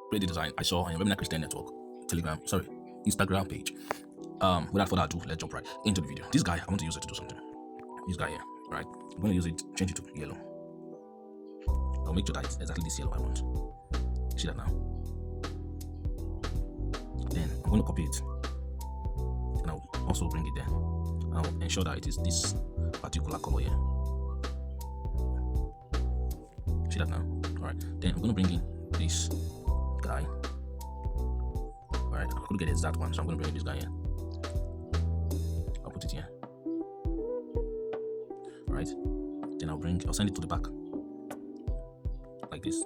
create the design I saw on your Webinar Christian Network Instagram page. Without further ado, let's jump right into the video. This guy, I want to use it to do something. This guy here, right? I'm going to use it, change it to yellow. I'll make sure that it's exactly this yellow I want. See that now? Then I'm going to copy it, and I'll also bring it there. I'll ensure that it is this particular color here. See that now? Alright, then I'm going to bring in this guy. Alright, I couldn't get the exact one, so I'm going to bring in this guy here. I'll put it here. Alright, then I'll send it to the back like this.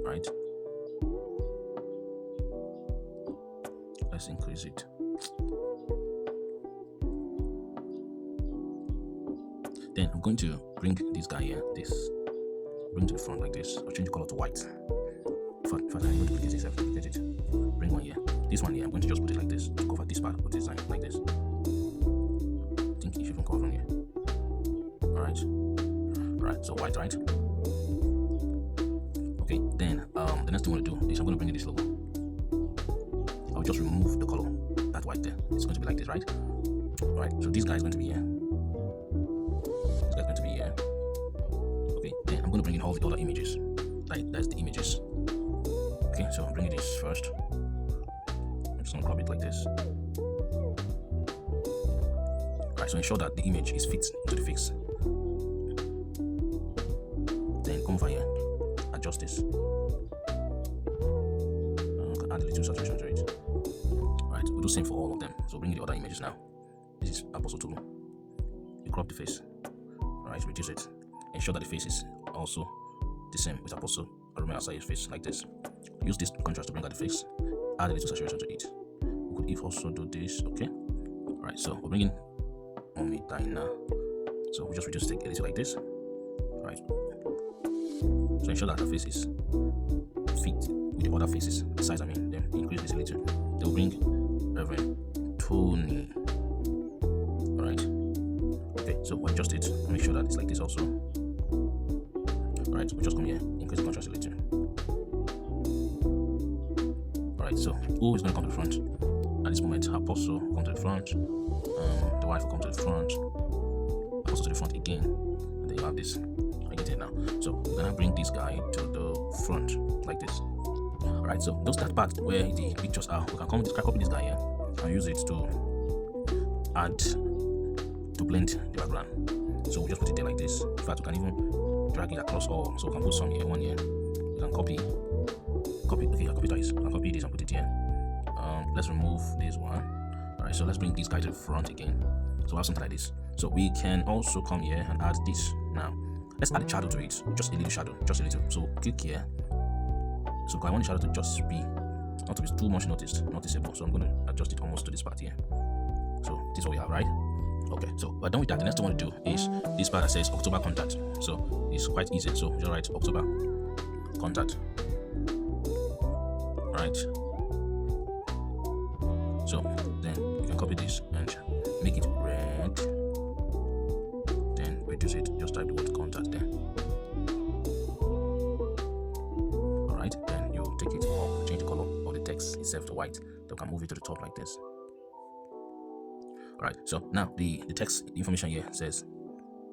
Right, let's increase it. Then I'm going to bring this guy here, bring to the front like this. I'll change the color to white. First, I'm going to duplicate it. Bring one here. This one here, I'm going to just put it like this to cover this part of the design, like this. I think it should even cover from here. Alright, so white, right? Okay, then the next thing I want to do is I'm going to bring in this logo. I'll just remove the color, that white there. It's going to be like this, right? Alright, so this guy is going to be here. This guy's going to be here. Okay, then I'm going to bring in all the other images. That's the images. Okay, so I'm bringing this first. I'm just going to crop it like this. Alright, so ensure that the image is fit into the fix. Then come over here, adjust this. Add a little saturation to it. Alright, we'll do the same for all of them. So bring in the other images now. This is Apostle tool. You crop the face. Alright, reduce it. Ensure that the face is also the same with Apostle Romeo Asai's face, like this. Use this contrast to bring out the face. Add a little saturation to it. We could also do this, okay? Alright, so we're bringing Mommy Dinah. So we just reduce it a little like this. Alright. So ensure that the face is fit with the other faces. The size, then increase this a little. Then we'll bring Reverend Tony. Alright. Okay, so we'll adjust it. Make sure that it's like this also. Alright, so we'll just come here, increase the contrast a little. Alright, so who is going to come to the front? At this moment, Apostle will come to the front. The wife will come to the front. Apostle to the front again. And then you have this. I get it now. So we're gonna bring this guy to the front like this. Alright, so those that part where the pictures are, we can copy this guy here and use it to blend the background. So we'll just put it there like this. In fact, we can even drag it across all. So we can put some here, one here. We can copy. Okay, I'll copy twice. I'll copy this and put it here. Let's remove this one. Alright, so let's bring this guy to the front again. So we have something like this. So we can also come here and add this now. Let's add a shadow to it, just a little shadow, just a little. So click here. So I want the shadow to just be, not to be too much noticeable. So I'm going to adjust it almost to this part here. So this is what we have, right? Okay, so we're done with that. The next thing I want to do is this part that says October contact. So it's quite easy. So just write October contact. Right. So then you can copy this and make it red. Then reduce it. Just type the word contact there. Alright, then you take it up, change the color of the text itself to white. Then you can move it to the top like this. Alright, so now the text, the information here says,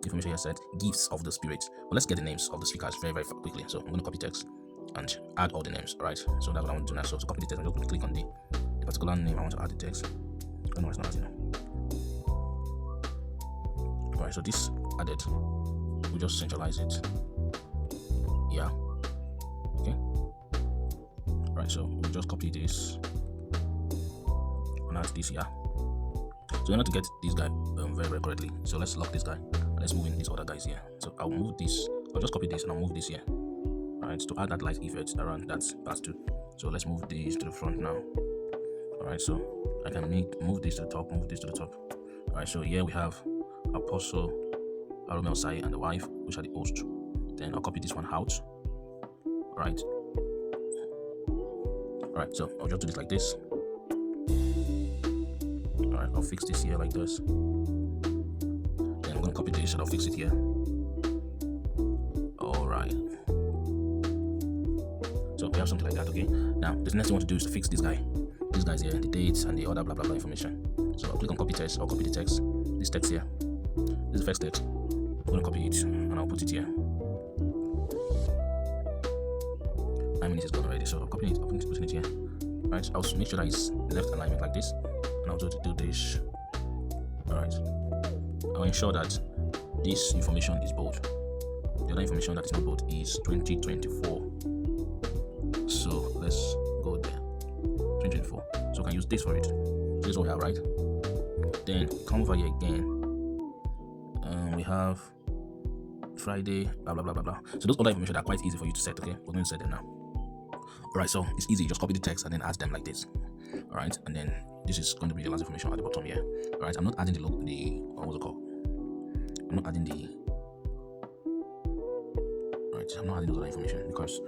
gifts of the Spirit. But let's get the names of the speakers very, very quickly. So I'm going to copy text and add all the names. Alright, so that's what I want to do now. So to copy the text, I'm just going to click on the particular name I want to add the text. Oh no, it's not adding now. Alright, so this added, we just centralize it. Yeah. Okay. Right, so we'll just copy this and add this here. So we want to get this guy very, very correctly. So let's lock this guy. Let's move in these other guys here. So I'll move this. I'll just copy this and I'll move this here. Alright, to add that light effect around that part too. So let's move this to the front now. Alright, so I can move this to the top, move this to the top. Alright, so here we have Apostle Romeo Asai and the wife, which are the host. Then I'll copy this one out. Alright. Alright, so I'll just do this like this. Alright, I'll fix this here like this. Then I'm gonna copy this and I'll fix it here. Alright. So we have something like that. Okay, now the next thing I want to do is to fix this guy. These guys here, the dates and the other blah blah blah information. So I'll click on copy text. I'll copy the text. This text here. This is the first text. I'm gonna copy it and I'll put it here. 9 minutes is gone already, so I'm copying it, putting it here. Right, I'll make sure that it's left alignment like this, and I'll do this. Alright, I'll ensure that this information is bold. The other information that is not bold is 2024. So let's go there. 2024. So I can use this for it. So this is what we have, right? Then come over here again. We have Friday, blah blah blah blah blah. So those other information are quite easy for you to set. Okay, we're going to set them now. Alright, so it's easy. Just copy the text and then add them like this. Alright, and then this is going to be the last information at the bottom here. Alright, I'm not adding the logo, what's it called? I'm not adding the. Alright, I'm not adding those other information because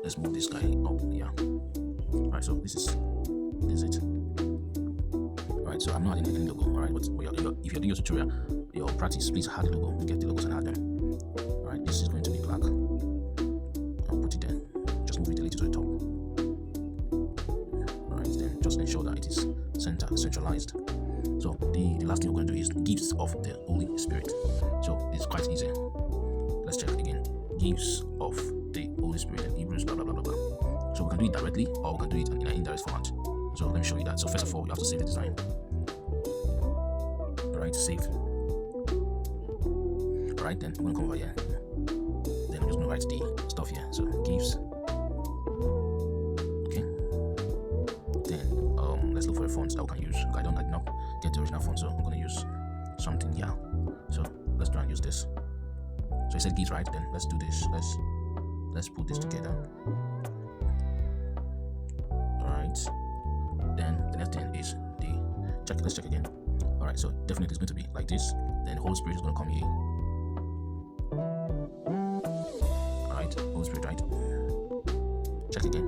let's move this guy up. Yeah. Alright, so this is it. Alright, so I'm not adding any logo. Alright, but if you're doing your tutorial, your practice, please add the logo. Get the logos and add them. Alright, this is going to be black. I'll put it there. Just move it a little to the top. Alright, then just ensure that it is centralized. So the last thing we're going to do is gifts of the Holy Spirit. So it's quite easy. Let's check again. Gifts of the Holy Spirit in Hebrews, blah blah blah blah blah. So we can do it directly or we can do it in an indirect format. So let me show you that. So first of all, you have to save the design. Alright, save. Alright, then I'm gonna come over here. Then I'm just gonna write the stuff here. So gifts. Okay. Then let's look for a font that we can use. I did not get the original font, so I'm gonna use something here. So let's try and use this. So it said gifts, right? Then let's do this. Let's put this together. Alright. Then the next thing is let's check again. Alright, so definitely it's going to be like this. Then the Holy Spirit is going to come here. Alright, Holy Spirit, right? Check again.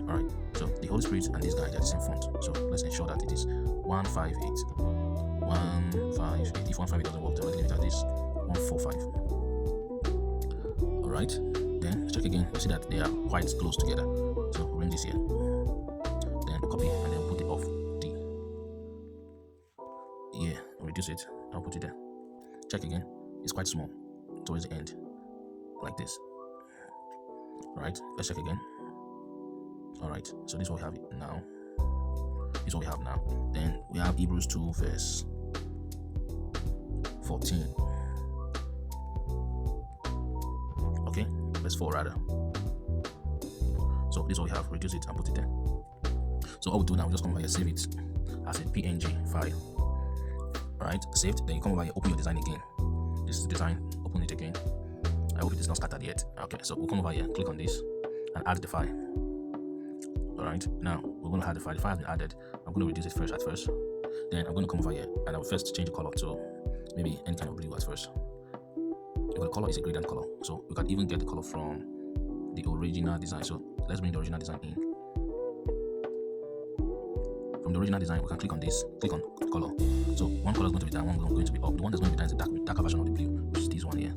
Alright, so the Holy Spirit and this guy are the same font. So let's ensure that it is 158. 158. If 158 doesn't work, then we'll leave it at this. 145. Alright, then check again. You see that they are quite close together. So we'll bring this here. Then copy and then put it off D. Yeah, reduce it. I'll put it there. Check again. It's quite small towards the end. Like this. Alright, let's check again. Alright, so this is what we have now. This is what we have now. Then we have Hebrews 2 verse 14. Okay, verse 4 rather. So this is what we have. Reduce it and put it there. So what we do now, we just come over here, save it as a PNG file. Alright, saved. Then you come over here, open your design again. This is the design. Open it again. I hope it is not scattered yet. Okay, so we'll come over here, click on this, and add the file. Alright, now we're going to add the file. The file has been added. I'm going to reduce it at first. Then I'm going to come over here, and I will first change the color to maybe any kind of blue at first. The color is a gradient color, so you can even get the color from the original design. So let's bring the original design in. From the original design, we can click on this, click on color. So one color is going to be down, one is going to be up. The one that's going to be down is the darker version of the blue, which is this one here.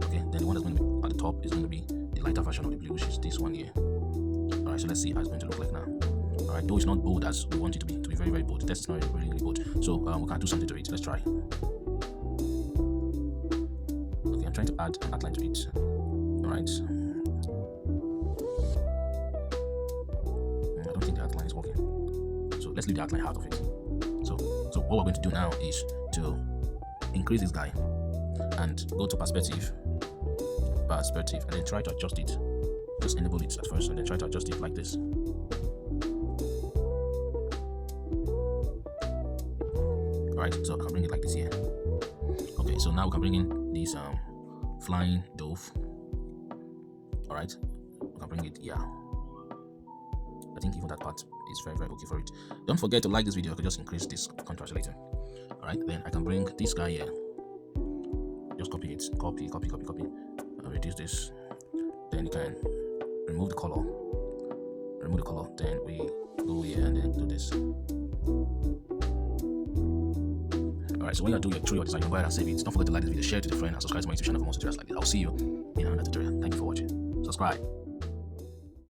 Okay, then the one that's going to be at the top is going to be the lighter version of the blue, which is this one here. Alright, so let's see how it's going to look like now. Alright, though it's not bold as we want it to be very, very bold. The text is not really bold. So we can do something to it. Let's try. Okay, I'm trying to add an outline to it. Alright. I don't think the outline is working. So let's leave the outline out of it. So what we're going to do now is to increase this guy and go to perspective, and then try to adjust it. Just enable it at first and then try to adjust it like this. Alright, so I can bring it like this here. Okay, so now we can bring in this flying dove. Alright, we can bring it here. I think even that part is very, very okay for it. Don't forget to like this video. I could just increase this contrast later. Alright, then I can bring this guy here. Just copy it. Copy. Reduce this. Then you can remove the color. Then we go here and then do this. Alright, so when you do your design, you go ahead and save it. Don't forget to like this video, share it to a friend, and subscribe to my YouTube channel for more tutorials like this. I'll see you in another tutorial. Thank you for watching. Subscribe.